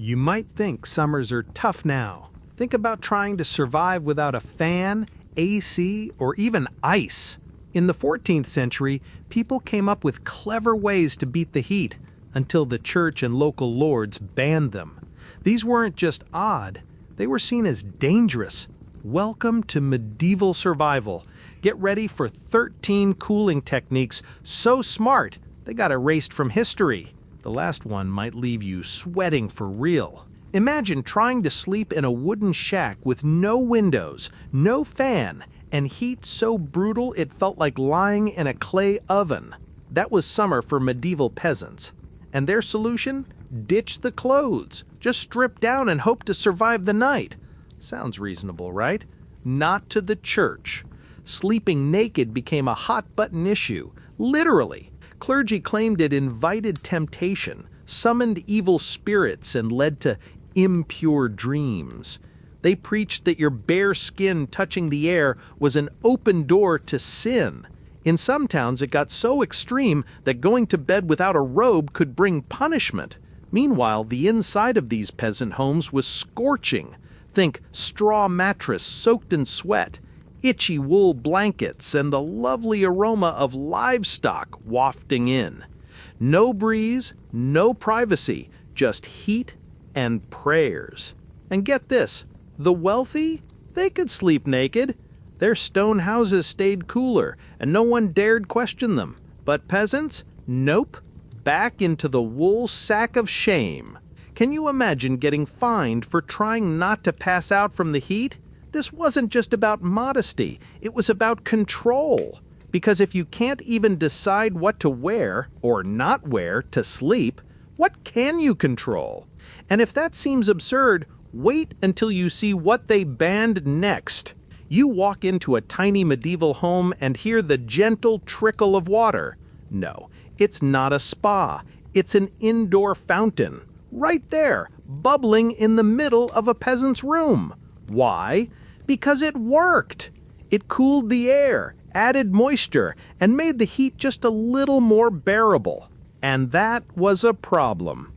You might think summers are tough now. Think about trying to survive without a fan, AC, or even ice. In the 14th century, people came up with clever ways to beat the heat until the church and local lords banned them. These weren't just odd, they were seen as dangerous. Welcome to medieval survival. Get ready for 13 cooling techniques so smart they got erased from history. The last one might leave you sweating for real. Imagine trying to sleep in a wooden shack with no windows, no fan, and heat so brutal it felt like lying in a clay oven. That was summer for medieval peasants. And their solution? Ditch the clothes. Just strip down and hope to survive the night. Sounds reasonable, right? Not to the church. Sleeping naked became a hot-button issue, literally. Clergy claimed it invited temptation, summoned evil spirits, and led to impure dreams. They preached that your bare skin touching the air was an open door to sin. In some towns, it got so extreme that going to bed without a robe could bring punishment. Meanwhile, the inside of these peasant homes was scorching. Think straw mattress soaked in sweat, itchy wool blankets, and the lovely aroma of livestock wafting in. No breeze, no privacy, just heat and prayers. And get this, the wealthy, they could sleep naked. Their stone houses stayed cooler, and no one dared question them. But peasants? Nope. Back into the wool sack of shame. Can you imagine getting fined for trying not to pass out from the heat? This wasn't just about modesty, it was about control. Because if you can't even decide what to wear, or not wear, to sleep, what can you control? And if that seems absurd, wait until you see what they banned next. You walk into a tiny medieval home and hear the gentle trickle of water. No, it's not a spa, it's an indoor fountain. Right there, bubbling in the middle of a peasant's room. Why? Because it worked. It cooled the air, added moisture, and made the heat just a little more bearable. And that was a problem.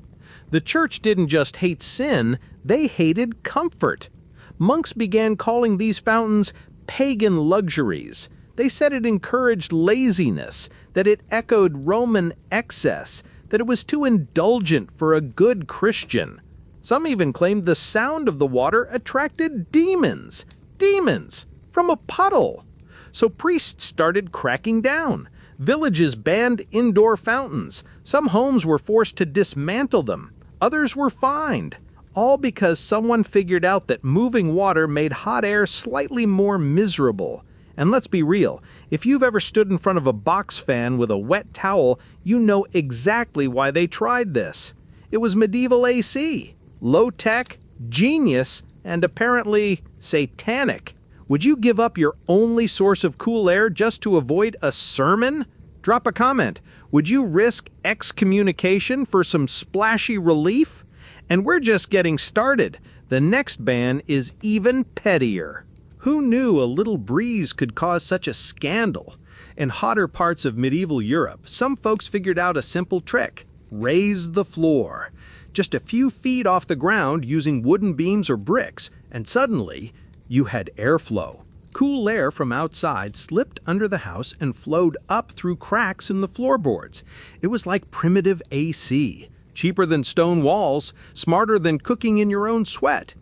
The church didn't just hate sin, they hated comfort. Monks began calling these fountains pagan luxuries. They said it encouraged laziness, that it echoed Roman excess, that it was too indulgent for a good Christian. Some even claimed the sound of the water attracted demons. Demons! From a puddle! So priests started cracking down. Villages banned indoor fountains. Some homes were forced to dismantle them. Others were fined. All because someone figured out that moving water made hot air slightly more miserable. And let's be real, if you've ever stood in front of a box fan with a wet towel, you know exactly why they tried this. It was medieval AC. Low-tech, genius, and apparently satanic. Would you give up your only source of cool air just to avoid a sermon? Drop a comment. Would you risk excommunication for some splashy relief? And we're just getting started. The next ban is even pettier. Who knew a little breeze could cause such a scandal? In hotter parts of medieval Europe, some folks figured out a simple trick. Raise the floor. Just a few feet off the ground using wooden beams or bricks, and suddenly you had airflow. Cool air from outside slipped under the house and flowed up through cracks in the floorboards. It was like primitive AC. Cheaper than stone walls, smarter than cooking in your own sweat.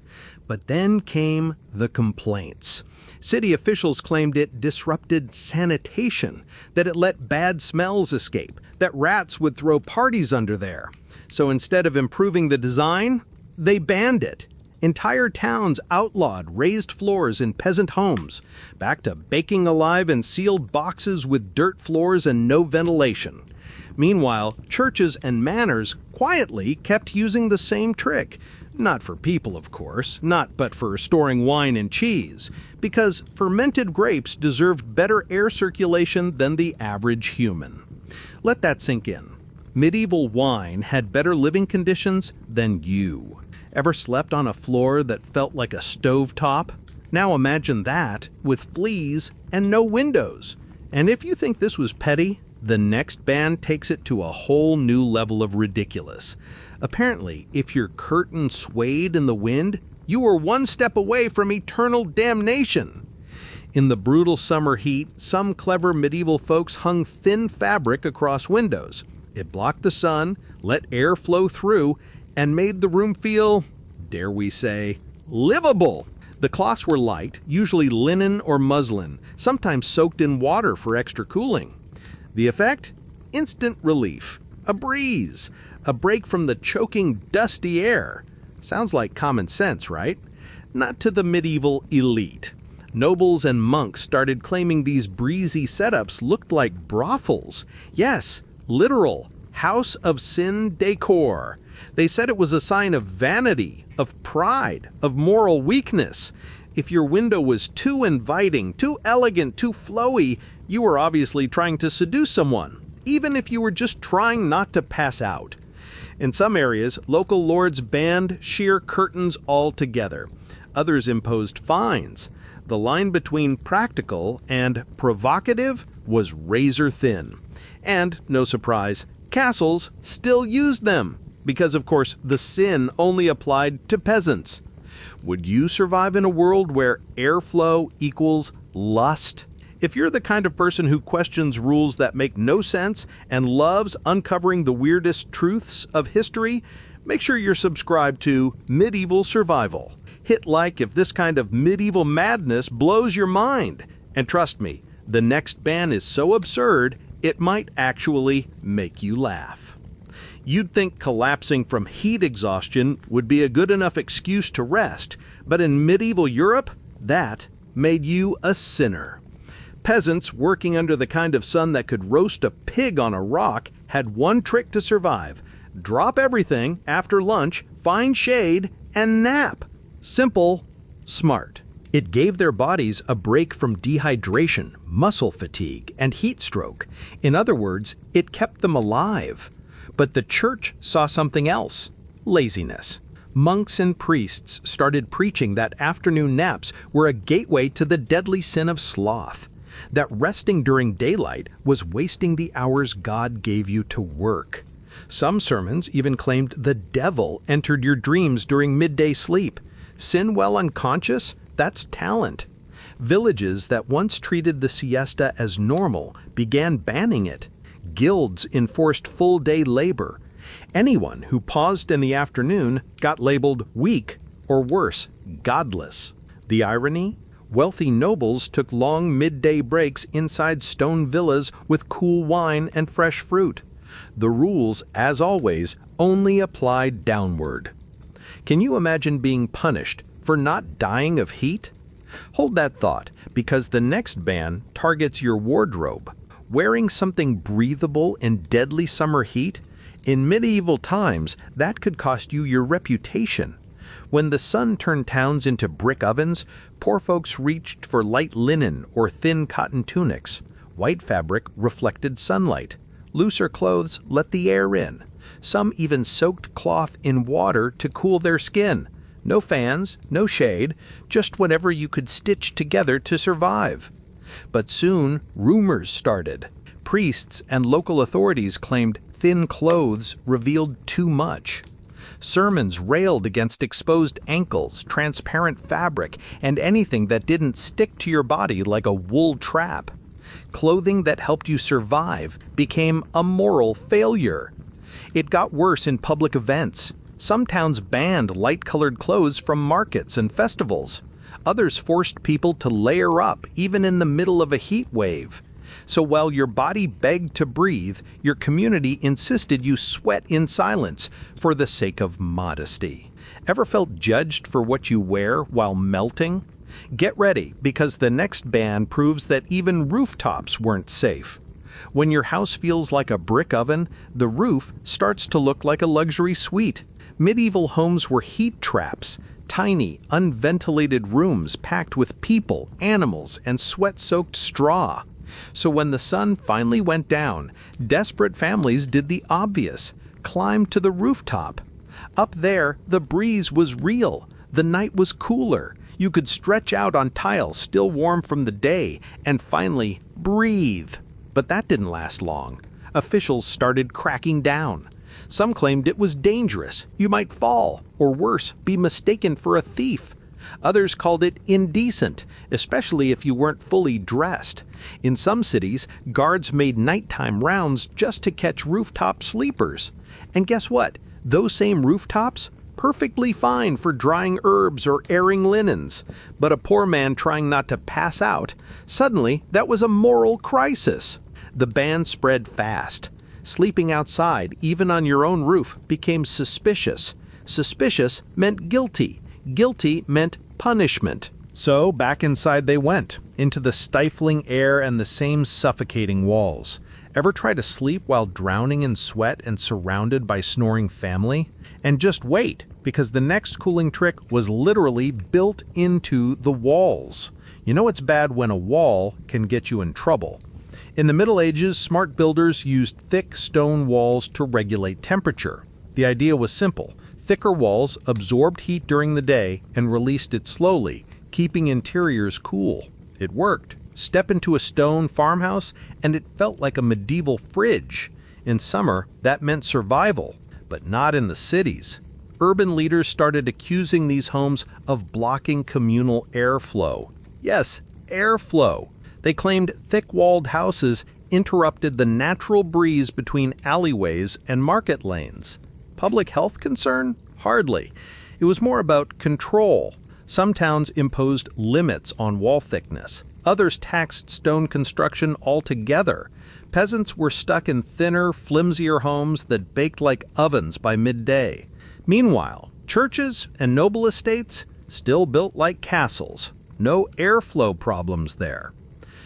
But then came the complaints. City officials claimed it disrupted sanitation, that it let bad smells escape, that rats would throw parties under there. So instead of improving the design, they banned it. Entire towns outlawed raised floors in peasant homes, back to baking alive in sealed boxes with dirt floors and no ventilation. Meanwhile, churches and manors quietly kept using the same trick. Not for people, of course, but for storing wine and cheese, because fermented grapes deserved better air circulation than the average human. Let that sink in. Medieval wine had better living conditions than you. Ever slept on a floor that felt like a stovetop? Now imagine that with fleas and no windows. And if you think this was petty, the next ban takes it to a whole new level of ridiculous. Apparently, if your curtain swayed in the wind, you were one step away from eternal damnation. In the brutal summer heat, some clever medieval folks hung thin fabric across windows. It blocked the sun, let air flow through, and made the room feel, dare we say, livable. The cloths were light, usually linen or muslin, sometimes soaked in water for extra cooling. The effect? Instant relief. A breeze. A break from the choking, dusty air. Sounds like common sense, right? Not to the medieval elite. Nobles and monks started claiming these breezy setups looked like brothels. Yes, literal, house of sin decor. They said it was a sign of vanity, of pride, of moral weakness. If your window was too inviting, too elegant, too flowy, you were obviously trying to seduce someone, even if you were just trying not to pass out. In some areas, local lords banned sheer curtains altogether. Others imposed fines. The line between practical and provocative was razor thin. And, no surprise, castles still used them, because of course the sin only applied to peasants. Would you survive in a world where airflow equals lust? If you're the kind of person who questions rules that make no sense and loves uncovering the weirdest truths of history, make sure you're subscribed to Medieval Survival. Hit like if this kind of medieval madness blows your mind. And trust me, the next ban is so absurd, it might actually make you laugh. You'd think collapsing from heat exhaustion would be a good enough excuse to rest, but in medieval Europe, that made you a sinner. Peasants working under the kind of sun that could roast a pig on a rock had one trick to survive: drop everything after lunch, find shade, and nap. Simple, smart. It gave their bodies a break from dehydration, muscle fatigue, and heat stroke. In other words, it kept them alive. But the church saw something else: laziness. Monks and priests started preaching that afternoon naps were a gateway to the deadly sin of sloth, that resting during daylight was wasting the hours God gave you to work. Some sermons even claimed the devil entered your dreams during midday sleep. Sin while unconscious? That's talent. Villages that once treated the siesta as normal began banning it. Guilds enforced full-day labor. Anyone who paused in the afternoon got labeled weak, or worse, godless. The irony? Wealthy nobles took long midday breaks inside stone villas with cool wine and fresh fruit. The rules, as always, only applied downward. Can you imagine being punished for not dying of heat? Hold that thought, because the next ban targets your wardrobe. Wearing something breathable in deadly summer heat? In medieval times, that could cost you your reputation. When the sun turned towns into brick ovens, poor folks reached for light linen or thin cotton tunics. White fabric reflected sunlight. Looser clothes let the air in. Some even soaked cloth in water to cool their skin. No fans, no shade, just whatever you could stitch together to survive. But soon, rumors started. Priests and local authorities claimed thin clothes revealed too much. Sermons railed against exposed ankles, transparent fabric, and anything that didn't stick to your body like a wool trap. Clothing that helped you survive became a moral failure. It got worse in public events. Some towns banned light-colored clothes from markets and festivals. Others forced people to layer up even in the middle of a heat wave. So while your body begged to breathe, your community insisted you sweat in silence for the sake of modesty. Ever felt judged for what you wear while melting? Get ready, because the next ban proves that even rooftops weren't safe. When your house feels like a brick oven, the roof starts to look like a luxury suite. Medieval homes were heat traps. Tiny, unventilated rooms packed with people, animals, and sweat-soaked straw. So when the sun finally went down, desperate families did the obvious: climbed to the rooftop. Up there, the breeze was real. The night was cooler. You could stretch out on tiles still warm from the day and finally breathe. But that didn't last long. Officials started cracking down. Some claimed it was dangerous, you might fall, or worse, be mistaken for a thief. Others called it indecent, especially if you weren't fully dressed. In some cities, guards made nighttime rounds just to catch rooftop sleepers. And guess what? Those same rooftops? Perfectly fine for drying herbs or airing linens. But a poor man trying not to pass out, suddenly that was a moral crisis. The ban spread fast. Sleeping outside, even on your own roof, became suspicious. Suspicious meant guilty. Guilty meant punishment. So back inside they went, into the stifling air and the same suffocating walls. Ever try to sleep while drowning in sweat and surrounded by snoring family? And just wait, because the next cooling trick was literally built into the walls. You know it's bad when a wall can get you in trouble. In the Middle Ages, smart builders used thick stone walls to regulate temperature. The idea was simple. Thicker walls absorbed heat during the day and released it slowly, keeping interiors cool. It worked. Step into a stone farmhouse and it felt like a medieval fridge. In summer, that meant survival, but not in the cities. Urban leaders started accusing these homes of blocking communal airflow. Yes, airflow. They claimed thick-walled houses interrupted the natural breeze between alleyways and market lanes. Public health concern? Hardly. It was more about control. Some towns imposed limits on wall thickness. Others taxed stone construction altogether. Peasants were stuck in thinner, flimsier homes that baked like ovens by midday. Meanwhile, churches and noble estates still built like castles. No airflow problems there.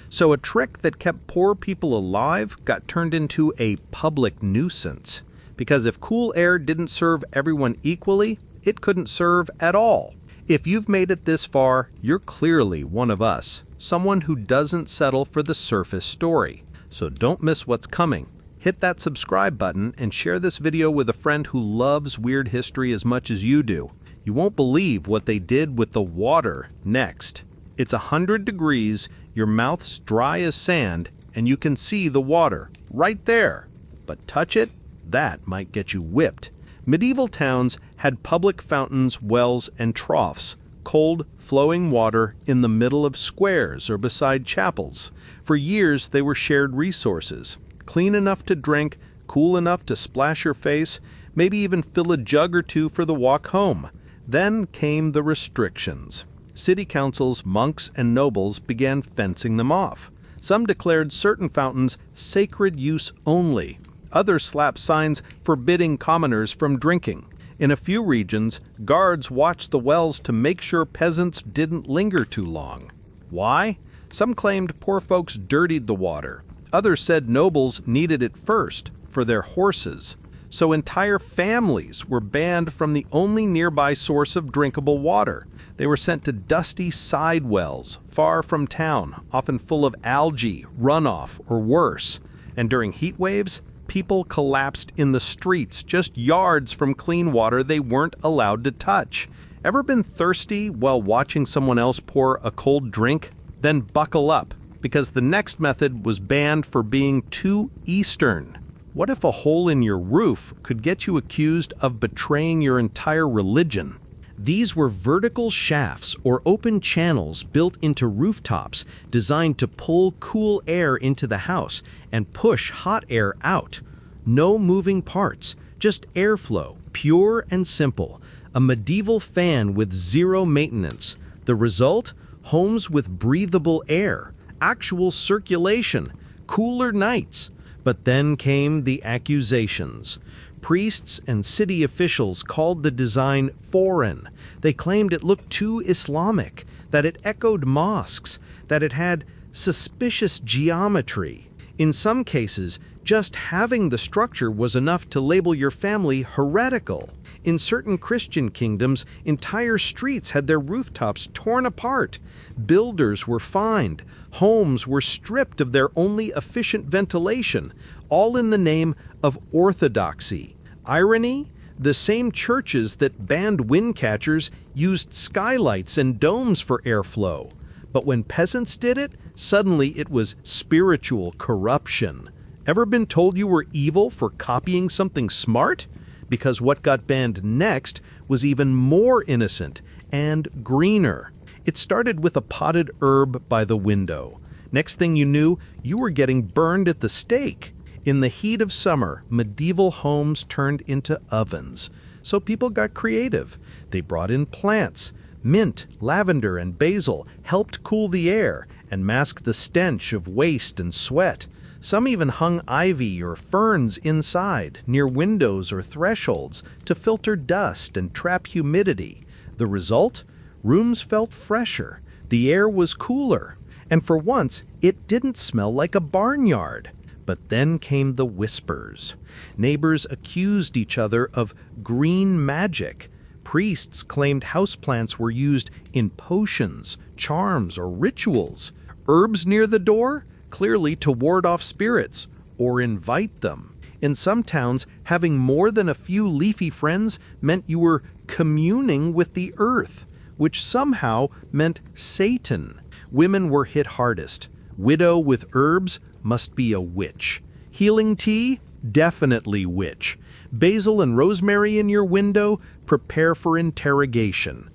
So a trick that kept poor people alive got turned into a public nuisance. Because if cool air didn't serve everyone equally, it couldn't serve at all. If you've made it this far, you're clearly one of us, someone who doesn't settle for the surface story. So don't miss what's coming. Hit that subscribe button and share this video with a friend who loves weird history as much as you do. You won't believe what they did with the water next. It's 100 degrees, your mouth's dry as sand, and you can see the water right there. But touch it? That might get you whipped. Medieval towns had public fountains, wells, and troughs, cold, flowing water in the middle of squares or beside chapels. For years, they were shared resources. Clean enough to drink, cool enough to splash your face, maybe even fill a jug or two for the walk home. Then came the restrictions. City councils, monks, and nobles began fencing them off. Some declared certain fountains sacred use only. Others slapped signs forbidding commoners from drinking. In a few regions, guards watched the wells to make sure peasants didn't linger too long. Why? Some claimed poor folks dirtied the water. Others said nobles needed it first, for their horses. So entire families were banned from the only nearby source of drinkable water. They were sent to dusty side wells, far from town, often full of algae, runoff, or worse. And during heat waves, people collapsed in the streets, just yards from clean water they weren't allowed to touch. Ever been thirsty while watching someone else pour a cold drink? Then buckle up, because the next method was banned for being too Eastern. What if a hole in your roof could get you accused of betraying your entire religion? These were vertical shafts or open channels built into rooftops designed to pull cool air into the house and push hot air out. No moving parts, just airflow, pure and simple. A medieval fan with zero maintenance. The result? Homes with breathable air, actual circulation, cooler nights. But then came the accusations. Priests and city officials called the design foreign. They claimed it looked too Islamic, that it echoed mosques, that it had suspicious geometry. In some cases, just having the structure was enough to label your family heretical. In certain Christian kingdoms, entire streets had their rooftops torn apart. Builders were fined. Homes were stripped of their only efficient ventilation, all in the name of orthodoxy. Irony? The same churches that banned wind catchers used skylights and domes for airflow. But when peasants did it, suddenly it was spiritual corruption. Ever been told you were evil for copying something smart? Because what got banned next was even more innocent and greener. It started with a potted herb by the window. Next thing you knew, you were getting burned at the stake. In the heat of summer, medieval homes turned into ovens. So people got creative. They brought in plants. Mint, lavender, and basil helped cool the air and mask the stench of waste and sweat. Some even hung ivy or ferns inside, near windows or thresholds, to filter dust and trap humidity. The result? Rooms felt fresher. The air was cooler. And for once, it didn't smell like a barnyard. But then came the whispers. Neighbors accused each other of green magic. Priests claimed houseplants were used in potions, charms, or rituals. Herbs near the door? Clearly to ward off spirits or invite them. In some towns, having more than a few leafy friends meant you were communing with the earth, which somehow meant Satan. Women were hit hardest. Widow with herbs must be a witch. Healing tea? Definitely witch. Basil and rosemary in your window? Prepare for interrogation.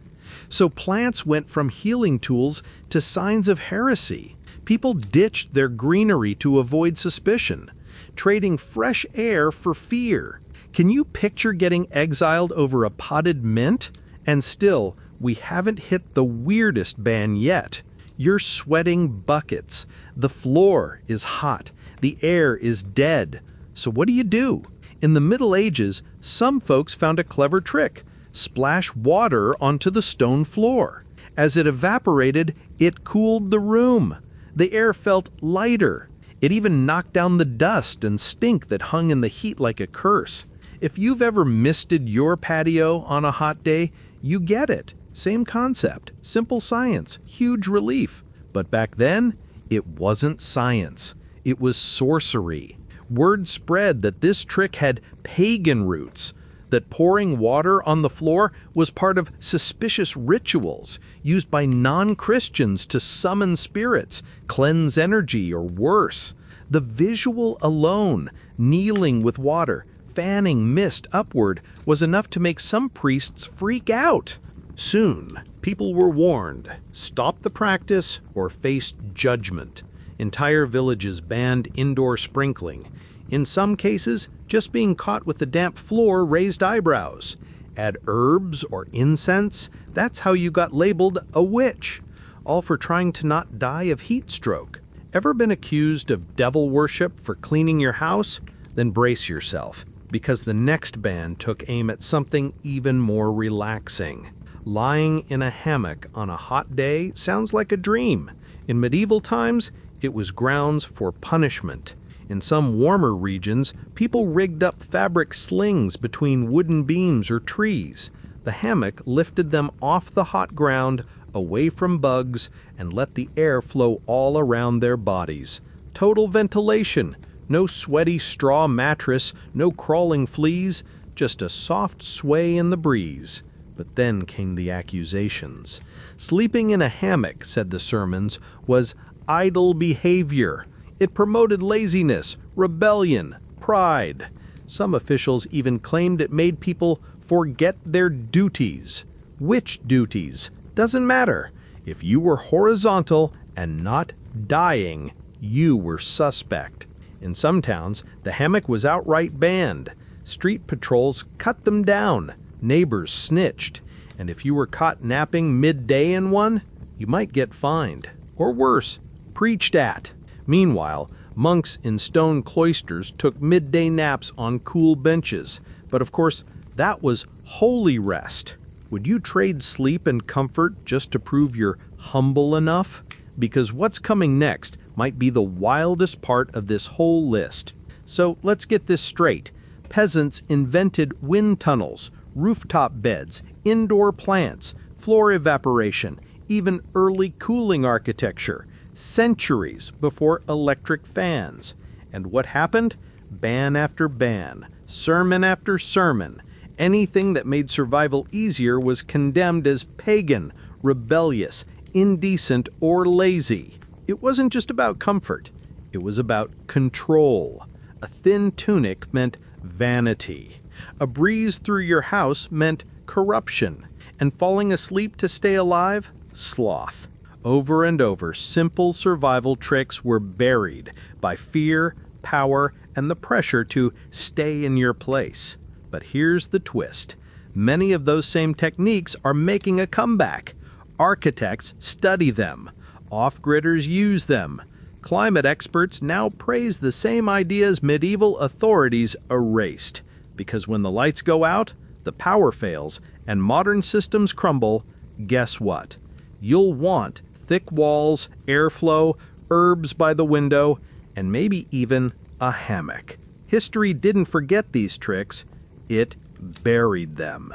So plants went from healing tools to signs of heresy. People ditched their greenery to avoid suspicion, trading fresh air for fear. Can you picture getting exiled over a potted mint? And still, we haven't hit the weirdest ban yet. You're sweating buckets. The floor is hot. The air is dead. So what do? In the Middle Ages, some folks found a clever trick. Splash water onto the stone floor. As it evaporated, it cooled the room. The air felt lighter. It even knocked down the dust and stink that hung in the heat like a curse. If you've ever misted your patio on a hot day, you get it. Same concept, simple science, huge relief. But back then, it wasn't science. It was sorcery. Word spread that this trick had pagan roots, that pouring water on the floor was part of suspicious rituals used by non-Christians to summon spirits, cleanse energy, or worse. The visual alone, kneeling with water, fanning mist upward, was enough to make some priests freak out. Soon, people were warned, stop the practice or face judgment. Entire villages banned indoor sprinkling. In some cases, just being caught with the damp floor raised eyebrows. Add herbs or incense, that's how you got labeled a witch. All for trying to not die of heat stroke. Ever been accused of devil worship for cleaning your house? Then brace yourself, because the next ban took aim at something even more relaxing. Lying in a hammock on a hot day sounds like a dream. In medieval times, it was grounds for punishment. In some warmer regions, people rigged up fabric slings between wooden beams or trees. The hammock lifted them off the hot ground, away from bugs, and let the air flow all around their bodies. Total ventilation. No sweaty straw mattress, no crawling fleas, just a soft sway in the breeze. But then came the accusations. Sleeping in a hammock, said the sermons, was idle behavior. It promoted laziness, rebellion, pride. Some officials even claimed it made people forget their duties. Which duties? Doesn't matter. If you were horizontal and not dying, you were suspect. In some towns, the hammock was outright banned. Street patrols cut them down. Neighbors snitched. And if you were caught napping midday in one, you might get fined. Or worse, preached at. Meanwhile, monks in stone cloisters took midday naps on cool benches. But of course, that was holy rest. Would you trade sleep and comfort just to prove you're humble enough? Because what's coming next might be the wildest part of this whole list. So let's get this straight. Peasants invented wind tunnels, rooftop beds, indoor plants, floor evaporation, even early cooling architecture, centuries before electric fans. And what happened? Ban after ban, sermon after sermon. Anything that made survival easier was condemned as pagan, rebellious, indecent, or lazy. It wasn't just about comfort. It was about control. A thin tunic meant vanity. A breeze through your house meant corruption. And falling asleep to stay alive? Sloth. Over and over, simple survival tricks were buried by fear, power, and the pressure to stay in your place. But here's the twist. Many of those same techniques are making a comeback. Architects study them. Off-gridders use them. Climate experts now praise the same ideas medieval authorities erased. Because when the lights go out, the power fails, and modern systems crumble, guess what? You'll want thick walls, airflow, herbs by the window, and maybe even a hammock. History didn't forget these tricks, it buried them.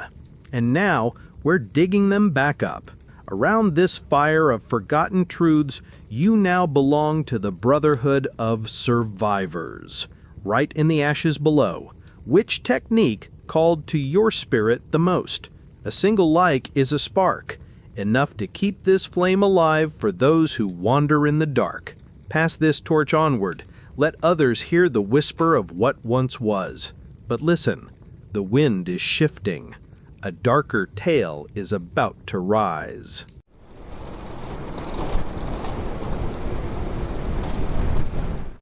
And now we're digging them back up. Around this fire of forgotten truths, you now belong to the brotherhood of survivors. Right in the ashes below, which technique called to your spirit the most? A single like is a spark, enough to keep this flame alive for those who wander in the dark. Pass this torch onward. Let others hear the whisper of what once was. But listen, the wind is shifting. A darker tale is about to rise.